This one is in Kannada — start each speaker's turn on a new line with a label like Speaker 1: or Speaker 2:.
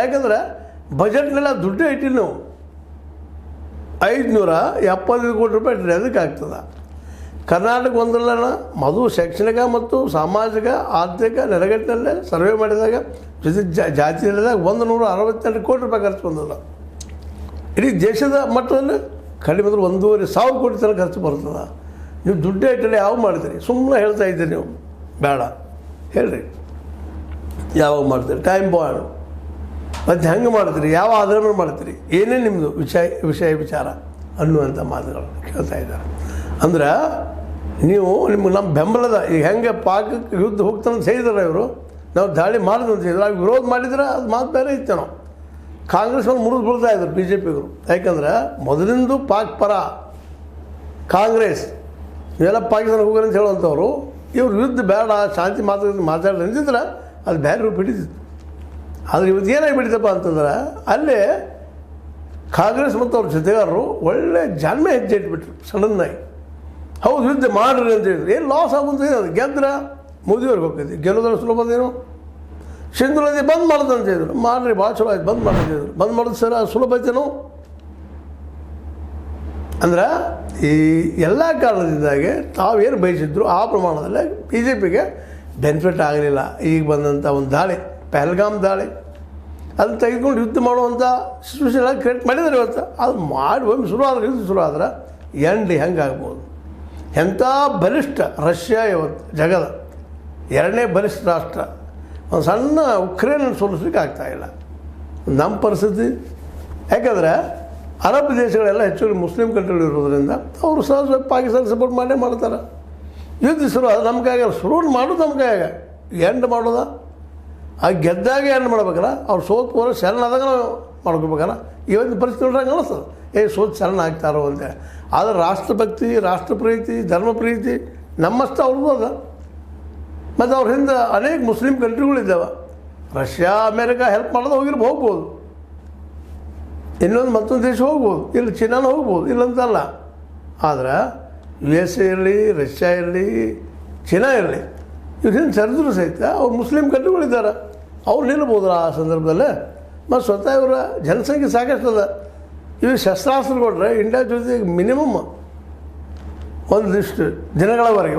Speaker 1: ಯಾಕಂದ್ರೆ ಬಜೆಟ್ನೆಲ್ಲ ದುಡ್ಡು ಇಟ್ಟಿಲ್ಲ ನಾವು 575 ಕೋಟಿ ರೂಪಾಯಿ ಇಟ್ಟರೆ ಅದಕ್ಕೆ ಆಗ್ತದೆ. ಕರ್ನಾಟಕ ಒಂದಲ್ಲ ಮದು ಶೈಕ್ಷಣಿಕ ಮತ್ತು ಸಾಮಾಜಿಕ ಆರ್ಥಿಕ ನೆಲೆಗಟ್ಟಿನಲ್ಲೇ ಸರ್ವೆ ಮಾಡಿದಾಗ ಜೊತೆ ಜಾತಿ ನಡೆದಾಗ 162 ಕೋಟಿ ರೂಪಾಯಿ ಖರ್ಚು ಬಂದದ. ಇಡೀ ದೇಶದ ಮಟ್ಟದಲ್ಲಿ ಕಡಿಮೆ ಅಂದ್ರೆ 1,500 ಕೋಟಿ ತನಕ ಖರ್ಚು ಬರ್ತದೆ. ನೀವು ದುಡ್ಡು ಇಟ್ಟರೆ ಯಾವ ಮಾಡ್ತೀರಿ? ಸುಮ್ಮನೆ ಹೇಳ್ತಾ ಇದ್ದೀರಿ ನೀವು, ಬೇಡ ಹೇಳ್ರಿ ಯಾವಾಗ ಮಾಡ್ತೀರಿ, ಟೈಮ್ ಬಾಂಡ್ ಮತ್ತು ಹೆಂಗೆ ಮಾಡ್ತೀರಿ, ಯಾವ ಆಧಾರ ಮಾಡ್ತೀರಿ, ಏನೇ ನಿಮ್ಮದು ವಿಷಯ ವಿಚಾರ ಅನ್ನುವಂಥ ಮಾತುಗಳು ಕೇಳ್ತಾ ಇದ್ದಾರೆ. ಅಂದ್ರೆ ನೀವು ನಿಮ್ಗೆ ನಮ್ಮ ಬೆಂಬಲದ ಈಗ ಹೆಂಗೆ ಪಾಕಕ್ಕೆ ಯುದ್ಧ ಹೋಗ್ತಾನೆ ಸೇರಿದಾರೆ ಇವರು, ನಾವು ದಾಳಿ ಮಾಡಿದ್ವಿ ಅಂತ ಹೇಳಿದ್ರು, ಆಗ ವಿರೋಧ ಮಾಡಿದ್ರೆ ಅದು ಮಾತು ಬೇರೆ ಇತ್ತು. ನಾವು ಕಾಂಗ್ರೆಸ್ ಮೇಲೆ ಮುರಿದು ಬೀಳ್ತಾ ಇದ್ರು ಬಿ ಜೆ ಪಿಗರು. ಯಾಕಂದ್ರೆ ಮೊದಲಿಂದು ಪಾಕ್ ಪರ ಕಾಂಗ್ರೆಸ್ ಇವೆಲ್ಲ ಪಾಕಿಸ್ತಾನ ಹೋಗ್ರಿ ಅಂತ ಹೇಳುವಂಥವ್ರು, ಇವ್ರು ಯುದ್ಧ ಬೇಡ ಶಾಂತಿ ಮಾತಾಡಿ ಅಂತಿದ್ರೆ ಅದು ಬೇರೆ ರೂಪ ಹಿಡಿತಿತ್ತು. ಆದರೆ ಇವತ್ತು ಏನಾಗಿ ಬಿಡ್ತಪ್ಪ ಅಂತಂದ್ರೆ ಅಲ್ಲೇ ಕಾಂಗ್ರೆಸ್ ಮತ್ತು ಅವ್ರ ಜೊತೆಗಾರರು ಒಳ್ಳೆ ಜನ್ಮೆ ಹೆಜ್ಜೆ ಇಟ್ಬಿಟ್ರು ಸಡನ್ನಾಗಿ. ಹೌದು ಯುದ್ಧ ಮಾಡ್ರಿ ಅಂತ ಹೇಳಿದ್ರು. ಏನು ಲಾಸ್ ಆಗುವಂತ ಅದು ಗೆದ್ರೆ ಮೋದಿಯವ್ರಿಗೆ ಹೋಗ್ತೈತಿ, ಗೆಲ್ಲೋದ್ರ ಸುಲಭದೇನು. ಸಿಂಧು ನದಿ ಬಂದ್ ಮಾಡೋದು ಅಂತ ಹೇಳಿದ್ರು, ಮಾಡ್ರಿ ಭಾಳ ಚಲೋ ಆಯ್ತು ಬಂದ್ ಮಾಡಿದ್ರು. ಬಂದ್ ಮಾಡೋದು ಸರ್ ಅದು ಸುಲಭ ಐತೇನು? ಅಂದ್ರೆ ಈ ಎಲ್ಲ ಕಾರಣದಿಂದಾಗಿ ತಾವೇನು ಬಯಸಿದ್ರು ಆ ಪ್ರಮಾಣದಲ್ಲಿ ಬಿ ಜೆ ಪಿಗೆ ಬೆನಿಫಿಟ್ ಆಗಲಿಲ್ಲ. ಈಗ ಬಂದಂಥ ಒಂದು ದಾಳಿ, ಪಹಲ್ಗಾಮ್ ದಾಳಿ, ಅದು ತೆಗೆದುಕೊಂಡು ಯುದ್ಧ ಮಾಡುವಂಥ ಸಿಚುವೇಶನ್ ಎಲ್ಲ ಕ್ರಿಯೇಟ್ ಮಾಡಿದ್ದಾರೆ ಇವತ್ತು. ಅದು ಮಾಡಿ ಒಮ್ಮೆ ಶುರು ಆದ್ರೆ ಯುದ್ಧ ಶುರು ಆದ್ರೆ ಎಂಡ್ ಹೆಂಗೆ ಆಗ್ಬೋದು? ಎಂಥ ಬಲಿಷ್ಠ ರಷ್ಯಾ ಇವತ್ತು ಜಗದ 2ನೇ ಬಲಿಷ್ಠ ರಾಷ್ಟ್ರ, ಒಂದು ಸಣ್ಣ ಉಕ್ರೇನ್ ಸೋಲಿಸ್ಲಿಕ್ಕೆ ಆಗ್ತಾಯಿಲ್ಲ. ನಮ್ಮ ಪರಿಸ್ಥಿತಿ ಯಾಕಂದರೆ ಅರಬ್ ದೇಶಗಳೆಲ್ಲ ಹೆಚ್ಚು ಮುಸ್ಲಿಂ ಕಂಟ್ರಿಗಳು ಇರೋದ್ರಿಂದ ಅವರು ಸಹಜ ಪಾಕಿಸ್ತಾನ ಸಪೋರ್ಟ್ ಮಾಡೇ ಮಾಡ್ತಾರೆ. ಯುದ್ಧ ಶುರು ಅದು ನಮ್ಮ ಕೈಯಾಗ, ಶುರು ಮಾಡೋದು ನಮ್ಮ ಕೈಯಾಗ, ಎಂಡ್ ಮಾಡೋದ ಆ ಗೆದ್ದಾಗ ಎಂಡ್ ಮಾಡ್ಬೇಕಲ್ಲ. ಅವ್ರು ಸೋತ್ ಹೋದ್ರೆ ಶರಣ ಆದಾಗ ನಾವು ಮಾಡ್ಕೋಬೇಕಲ್ಲ. ಇವತ್ತು ಪರಿಸ್ಥಿತಿ ನೋಡ್ರಂಗೆ ಅನಿಸ್ತದೆ ಸೋತ್ ಶರಣ ಆಗ್ತಾರೋ ಅಂತೇಳಿ. ಆದರೆ ರಾಷ್ಟ್ರಭಕ್ತಿ, ರಾಷ್ಟ್ರಪ್ರೀತಿ, ಧರ್ಮಪ್ರೀತಿ ನಮ್ಮಷ್ಟು ಅವ್ರದ್ದು ಅದ. ಮತ್ತು ಅವ್ರ ಹಿಂದೆ ಅನೇಕ ಮುಸ್ಲಿಂ ಕಂಟ್ರಿಗಳಿದ್ದಾವೆ. ರಷ್ಯಾ ಅಮೇರಿಕಾ ಹೆಲ್ಪ್ ಮಾಡೋದು ಹೋಗ್ಬೋದು, ಇನ್ನೊಂದು ಮತ್ತೊಂದು ದೇಶ ಹೋಗ್ಬೋದು, ಇಲ್ಲಿ ಚೀನಾನ ಹೋಗ್ಬೋದು, ಇಲ್ಲಂತಲ್ಲ. ಆದರೆ USA ಇರಲಿ, ರಷ್ಯಾ ಇರಲಿ, ಚೀನಾ ಇರಲಿ, ಇವ್ರು ಹಿಂದೆ ಸರಿದ್ರು ಸಹಿತ ಅವ್ರು ಮುಸ್ಲಿಂ ಕಂಟ್ರಿಗಳಿದ್ದಾರೆ, ಅವ್ರು ನಿಲ್ಬೋದು ಆ ಸಂದರ್ಭದಲ್ಲೇ. ಮತ್ತು ಸ್ವತಃ ಇವರ ಜನಸಂಖ್ಯೆ ಸಾಕಷ್ಟು ಅದ. ಇವು ಶಸ್ತ್ರಾಸ್ತ್ರ ಕೊಟ್ಟರೆ ಇಂಡಿಯಾ ಜೊತೆಗೆ ಮಿನಿಮಮ್ ಒಂದಿಷ್ಟು ದಿನಗಳವರೆಗೆ